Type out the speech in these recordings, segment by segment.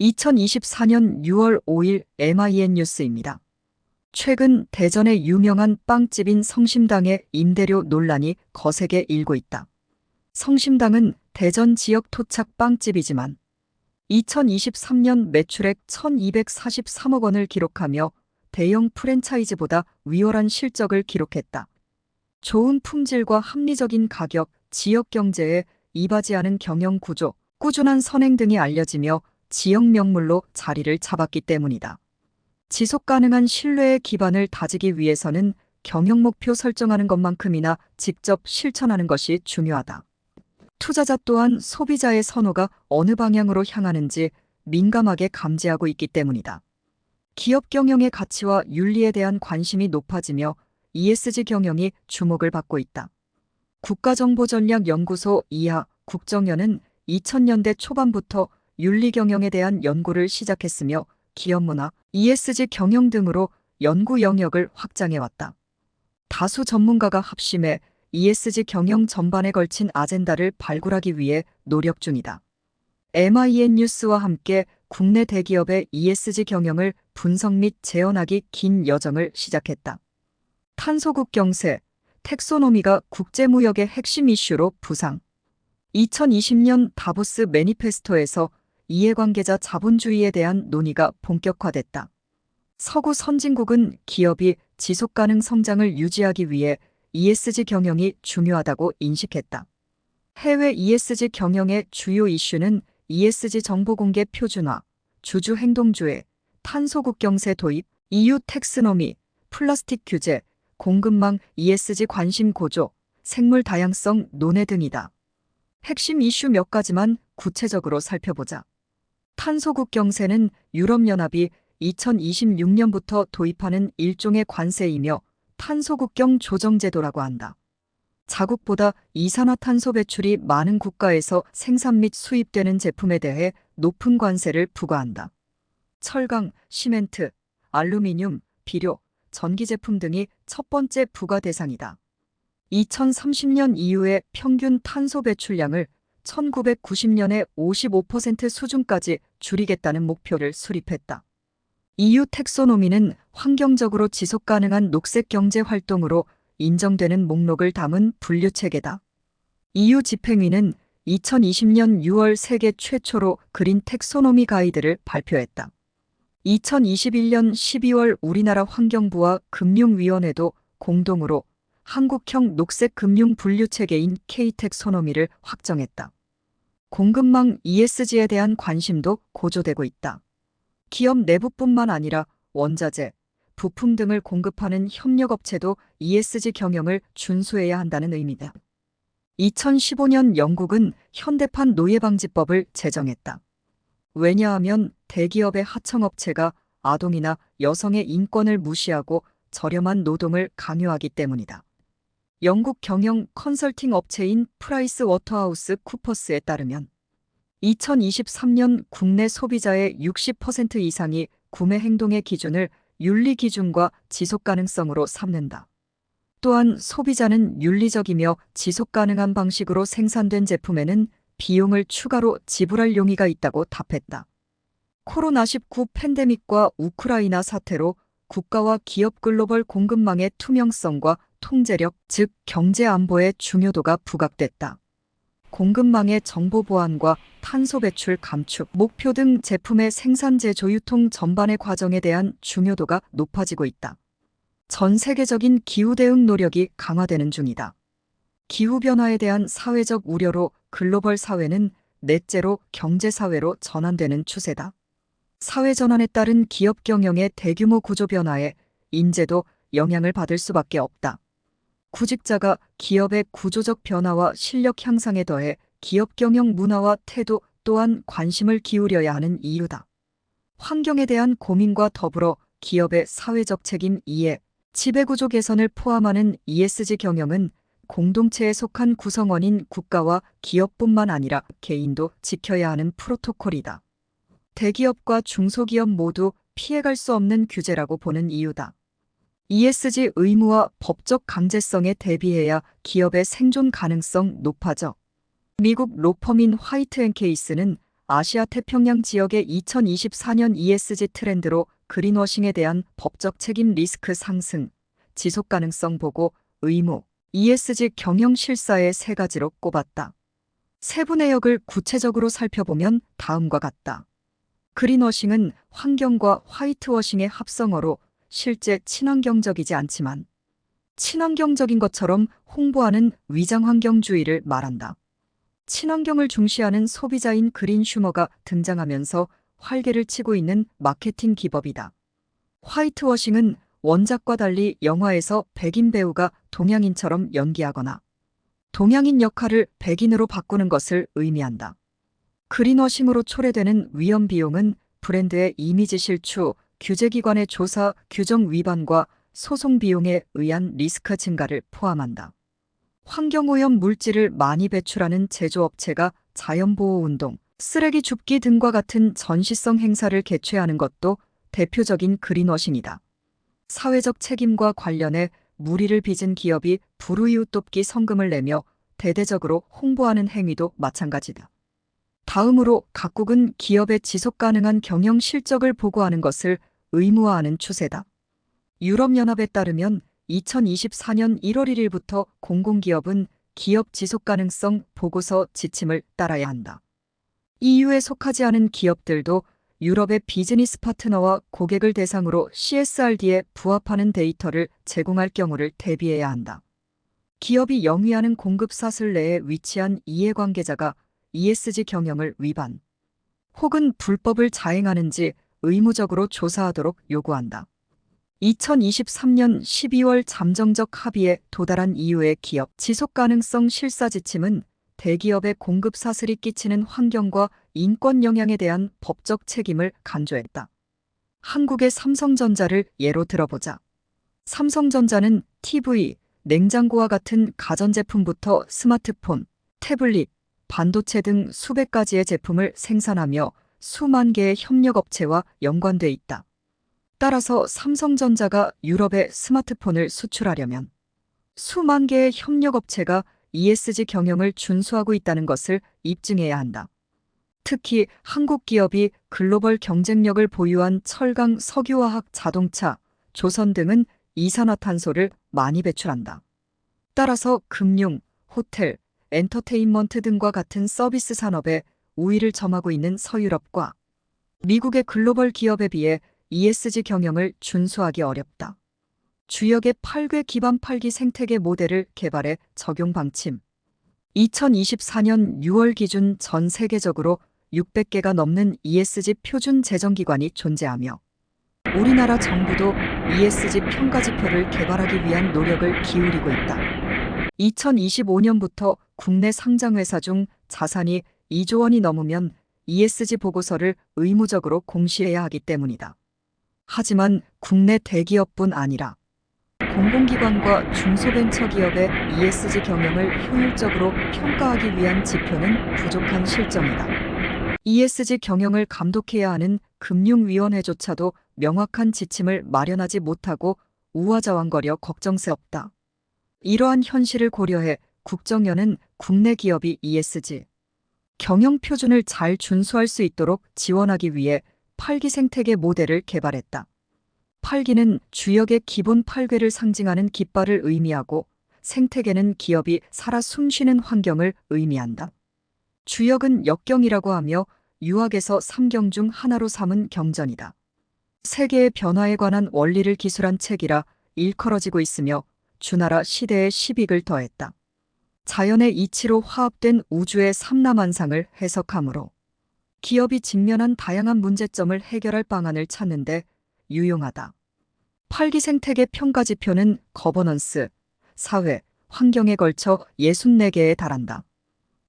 2024년 6월 5일 MIN 뉴스입니다. 최근 대전의 유명한 빵집인 성심당의 임대료 논란이 거세게 일고 있다. 성심당은 대전 지역 토착 빵집이지만 2023년 매출액 1,243억 원을 기록하며 대형 프랜차이즈보다 위월한 실적을 기록했다. 좋은 품질과 합리적인 가격, 지역 경제에 이바지하는 경영 구조, 꾸준한 선행 등이 알려지며 지역 명물로 자리를 잡았기 때문이다. 지속 가능한 신뢰의 기반을 다지기 위해서는 경영 목표 설정하는 것만큼이나 직접 실천하는 것이 중요하다. 투자자 또한 소비자의 선호가 어느 방향으로 향하는지 민감하게 감지하고 있기 때문이다. 기업 경영의 가치와 윤리에 대한 관심이 높아지며 ESG 경영이 주목을 받고 있다. 국가정보전략연구소 이하 국정연은 2000년대 초반부터 윤리 경영에 대한 연구를 시작했으며 기업 문화, ESG 경영 등으로 연구 영역을 확장해왔다. 다수 전문가가 합심해 ESG 경영 전반에 걸친 아젠다를 발굴하기 위해 노력 중이다. MIN 뉴스와 함께 국내 대기업의 ESG 경영을 분석 및 재현하기 긴 여정을 시작했다. 탄소국 경세, 텍소노미가 국제무역의 핵심 이슈로 부상. 2020년 다보스 매니페스토에서 이해관계자 자본주의에 대한 논의가 본격화됐다. 서구 선진국은 기업이 지속가능 성장을 유지하기 위해 ESG 경영이 중요하다고 인식했다. 해외 ESG 경영의 주요 이슈는 ESG 정보 공개 표준화, 주주 행동주의, 탄소국 경세 도입, EU 텍스노미, 플라스틱 규제, 공급망 ESG 관심 고조, 생물 다양성 논의 등이다. 핵심 이슈 몇 가지만 구체적으로 살펴보자. 탄소국 경세는 유럽연합이 2026년부터 도입하는 일종의 관세이며 탄소국경 조정제도라고 한다. 자국보다 이산화탄소 배출이 많은 국가에서 생산 및 수입되는 제품에 대해 높은 관세를 부과한다. 철강, 시멘트, 알루미늄, 비료, 전기 제품 등이 첫 번째 부과 대상이다. 2030년 이후의 평균 탄소 배출량을 1990년의 55% 수준까지 줄이겠다는 목표를 수립했다. EU 텍소노미는 환경적으로 지속 가능한 녹색 경제 활동으로 인정되는 목록을 담은 분류체계다. EU 집행위는 2020년 6월 세계 최초로 그린 텍소노미 가이드를 발표했다. 2021년 12월 우리나라 환경부와 금융위원회도 공동으로 한국형 녹색 금융 분류체계인 K텍소노미를 확정했다. 공급망 ESG에 대한 관심도 고조되고 있다. 기업 내부뿐만 아니라 원자재, 부품 등을 공급하는 협력업체도 ESG 경영을 준수해야 한다는 의미다. 2015년 영국은 현대판 노예방지법을 제정했다. 왜냐하면 대기업의 하청업체가 아동이나 여성의 인권을 무시하고 저렴한 노동을 강요하기 때문이다. 영국 경영 컨설팅 업체인 프라이스 워터하우스 쿠퍼스에 따르면 2023년 국내 소비자의 60% 이상이 구매 행동의 기준을 윤리 기준과 지속 가능성으로 삼는다. 또한 소비자는 윤리적이며 지속 가능한 방식으로 생산된 제품에는 비용을 추가로 지불할 용의가 있다고 답했다. 코로나19 팬데믹과 우크라이나 사태로 국가와 기업 글로벌 공급망의 투명성과 통제력, 즉 경제 안보의 중요도가 부각됐다. 공급망의 정보 보안과 탄소 배출 감축, 목표 등 제품의 생산 제조 유통 전반의 과정에 대한 중요도가 높아지고 있다. 전 세계적인 기후 대응 노력이 강화되는 중이다. 기후변화에 대한 사회적 우려로 글로벌 사회는 넷째로 경제사회로 전환되는 추세다. 사회 전환에 따른 기업 경영의 대규모 구조 변화에 인재도 영향을 받을 수밖에 없다. 구직자가 기업의 구조적 변화와 실력 향상에 더해 기업 경영 문화와 태도 또한 관심을 기울여야 하는 이유다. 환경에 대한 고민과 더불어 기업의 사회적 책임 이해, 지배구조 개선을 포함하는 ESG 경영은 공동체에 속한 구성원인 국가와 기업뿐만 아니라 개인도 지켜야 하는 프로토콜이다. 대기업과 중소기업 모두 피해갈 수 없는 규제라고 보는 이유다. ESG 의무와 법적 강제성에 대비해야 기업의 생존 가능성 높아져. 미국 로펌인 화이트 앤 케이스는 아시아 태평양 지역의 2024년 ESG 트렌드로 그린워싱에 대한 법적 책임 리스크 상승, 지속 가능성 보고, 의무, ESG 경영 실사의 세 가지로 꼽았다. 세부 내역을 구체적으로 살펴보면 다음과 같다. 그린워싱은 환경과 화이트워싱의 합성어로 실제 친환경적이지 않지만 친환경적인 것처럼 홍보하는 위장환경주의를 말한다. 친환경을 중시하는 소비자인 그린 슈머가 등장하면서 활개를 치고 있는 마케팅 기법이다. 화이트워싱은 원작과 달리 영화에서 백인 배우가 동양인처럼 연기하거나 동양인 역할을 백인으로 바꾸는 것을 의미한다. 그린워싱으로 초래되는 위험 비용은 브랜드의 이미지 실추, 규제기관의 조사, 규정 위반과 소송 비용에 의한 리스크 증가를 포함한다. 환경오염 물질을 많이 배출하는 제조업체가 자연보호운동, 쓰레기 줍기 등과 같은 전시성 행사를 개최하는 것도 대표적인 그린워싱이다. 사회적 책임과 관련해 물의를 빚은 기업이 불우이웃 돕기 성금을 내며 대대적으로 홍보하는 행위도 마찬가지다. 다음으로 각국은 기업의 지속가능한 경영 실적을 보고하는 것을 의무화하는 추세다. 유럽연합에 따르면 2024년 1월 1일부터 공공기업은 기업 지속가능성 보고서 지침을 따라야 한다. EU에 속하지 않은 기업들도 유럽의 비즈니스 파트너와 고객을 대상으로 CSRD에 부합하는 데이터를 제공할 경우를 대비해야 한다. 기업이 영위하는 공급 사슬 내에 위치한 이해관계자가 ESG 경영을 위반 혹은 불법을 자행하는지 의무적으로 조사하도록 요구한다. 2023년 12월 잠정적 합의에 도달한 이후의 기업 지속가능성 실사 지침은 대기업의 공급 사슬이 끼치는 환경과 인권 영향에 대한 법적 책임을 간주했다. 한국의 삼성전자를 예로 들어보자. 삼성전자는 TV, 냉장고와 같은 가전제품부터 스마트폰, 태블릿, 반도체 등 수백 가지의 제품을 생산하며 수만 개의 협력업체와 연관돼 있다. 따라서 삼성전자가 유럽에 스마트폰을 수출하려면 수만 개의 협력업체가 ESG 경영을 준수하고 있다는 것을 입증해야 한다. 특히 한국 기업이 글로벌 경쟁력을 보유한 철강, 석유화학, 자동차, 조선 등은 이산화탄소를 많이 배출한다. 따라서 금융, 호텔, 엔터테인먼트 등과 같은 서비스 산업에 우위를 점하고 있는 서유럽과 미국의 글로벌 기업에 비해 ESG 경영을 준수하기 어렵다. 주역의 8개 기반 8기 생태계 모델을 개발해 적용 방침. 2024년 6월 기준 전 세계적으로 600개가 넘는 ESG 표준 제정기관이 존재하며 우리나라 정부도 ESG 평가 지표를 개발하기 위한 노력을 기울이고 있다. 2025년부터 국내 상장회사 중 자산이 2조 원이 넘으면 ESG 보고서를 의무적으로 공시해야 하기 때문이다. 하지만 국내 대기업뿐 아니라 공공기관과 중소벤처기업의 ESG 경영을 효율적으로 평가하기 위한 지표는 부족한 실정이다. ESG 경영을 감독해야 하는 금융위원회조차도 명확한 지침을 마련하지 못하고 우화좌왕거려 걱정스럽다. 이러한 현실을 고려해 국정연은 국내 기업이 ESG 경영 표준을 잘 준수할 수 있도록 지원하기 위해 8기 생태계 모델을 개발했다. 8기는 주역의 기본 8궤를 상징하는 깃발을 의미하고 생태계는 기업이 살아 숨쉬는 환경을 의미한다. 주역은 역경이라고 하며 유학에서 3경 중 하나로 삼은 경전이다. 세계의 변화에 관한 원리를 기술한 책이라 일컬어지고 있으며 주나라 시대의 시빅을 더했다. 자연의 이치로 화합된 우주의 삼라만상을 해석하므로 기업이 직면한 다양한 문제점을 해결할 방안을 찾는 데 유용하다. 8기 생태계 평가 지표는 거버넌스, 사회, 환경에 걸쳐 64개에 달한다.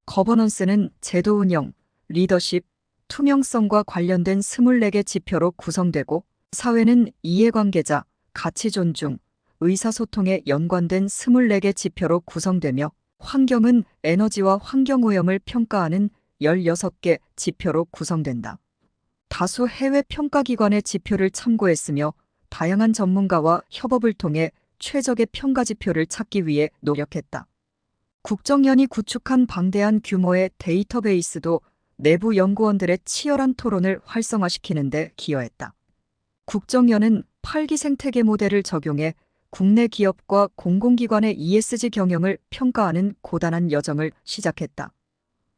거버넌스는 제도 운영, 리더십, 투명성과 관련된 24개 지표로 구성되고 사회는 이해관계자, 가치 존중, 의사소통에 연관된 24개 지표로 구성되며 환경은 에너지와 환경오염을 평가하는 16개 지표로 구성된다. 다수 해외 평가기관의 지표를 참고했으며 다양한 전문가와 협업을 통해 최적의 평가 지표를 찾기 위해 노력했다. 국정연이 구축한 방대한 규모의 데이터베이스도 내부 연구원들의 치열한 토론을 활성화시키는 데 기여했다. 국정연은 8기 생태계 모델을 적용해 국내 기업과 공공기관의 ESG 경영을 평가하는 고단한 여정을 시작했다.